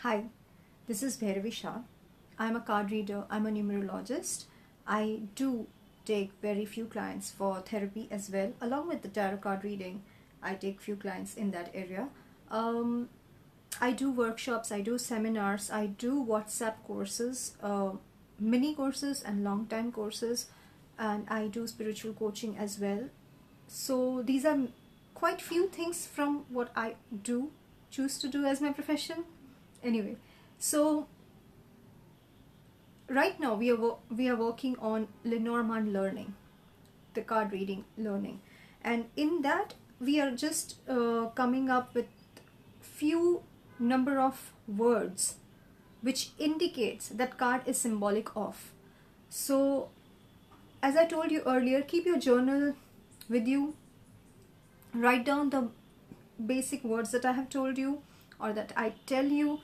Hi, this is Bhairavi Shah. I'm a card reader, I'm a numerologist. I do take very few clients for therapy as well. Along with the tarot card reading, I take few clients in that area. I do workshops, I do seminars, I do WhatsApp courses, mini courses and long time courses, and I do spiritual coaching as well. So these are quite few things from what I choose to do as my profession. Anyway, so right now we are working on Lenormand learning, the card reading learning, and in that we are just coming up with few number of words which indicates that card is symbolic of. So as I told you earlier, keep your journal with you, write down the basic words that I have told you or that I tell you.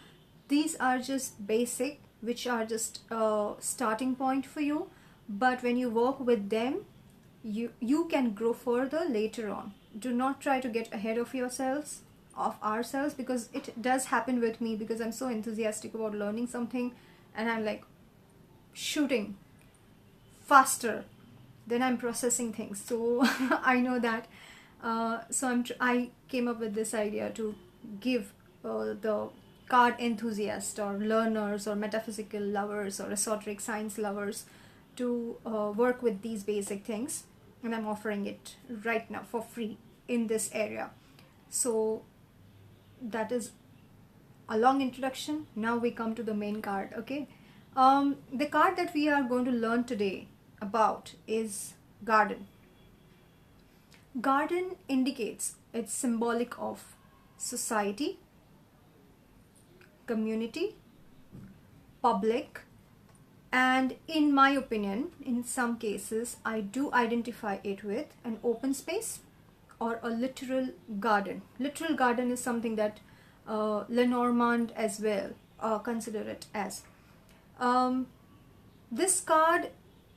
These are just basic, which are just a starting point for you, but when you work with them, you can grow further later on. Do not try to get ahead of ourselves, because it does happen with me, because I'm so enthusiastic about learning something and I'm like shooting faster than I'm processing things. So I know that. I came up with this idea to give the card enthusiasts or learners or metaphysical lovers or esoteric science lovers to work with these basic things, and I'm offering it right now for free in this area. So that is a long introduction. Now we come to the main card. Okay, the card that we are going to learn today about is garden. Garden indicates, it's symbolic of society, community, public, and in my opinion, in some cases, I do identify it with an open space or a literal garden. Literal garden is something that Lenormand as well consider it as. This card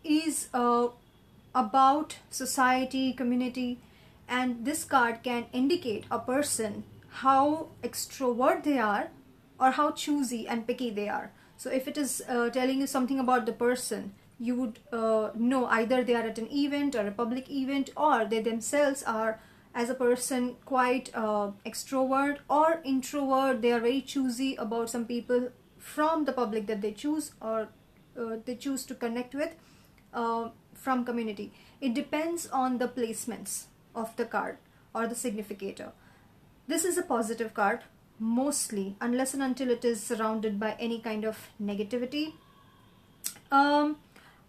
is about society, community, and this card can indicate a person how extrovert they are or how choosy and picky they are. So if it is telling you something about the person, you would know either they are at an event or a public event, or they themselves are as a person quite extrovert or introvert. They are very choosy about some people from the public that they choose or they choose to connect with from community. It depends on the placements of the card or the significator. This is a positive card mostly, unless and until it is surrounded by any kind of negativity. I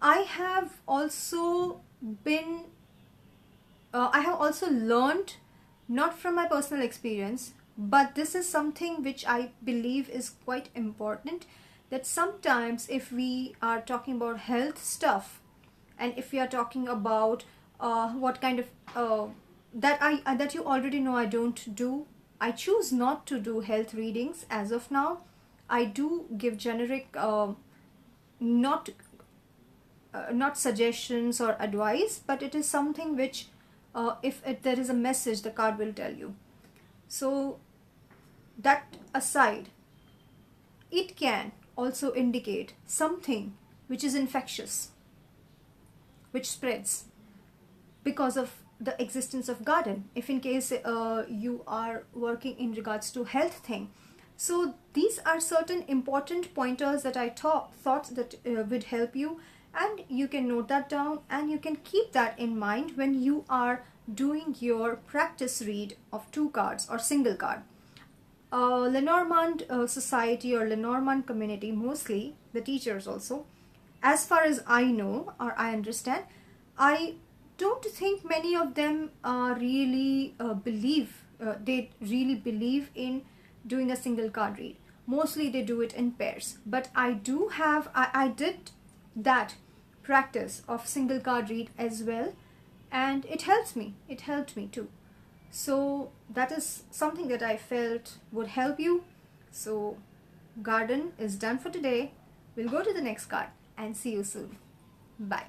have also learned, not from my personal experience, but this is something which I believe is quite important, that sometimes if we are talking about health stuff, and if we are talking about what kind of that you already know I don't do. I choose not to do health readings as of now. I do give generic not suggestions or advice, but it is something which if there is a message, the card will tell you. So that aside, it can also indicate something which is infectious, which spreads because of the existence of garden, if in case you are working in regards to health thing. So these are certain important pointers that I thought that would help you, and you can note that down and you can keep that in mind when you are doing your practice read of 2 cards or single card. Lenormand society or Lenormand community, mostly the teachers also, as far as I know or I understand, I don't think many of them really believe in doing a single card read. Mostly they do it in pairs, but I did that practice of single card read as well, and it helped me too. So that is something that I felt would help you. So garden is done for today. We'll go to the next card and see you soon. Bye.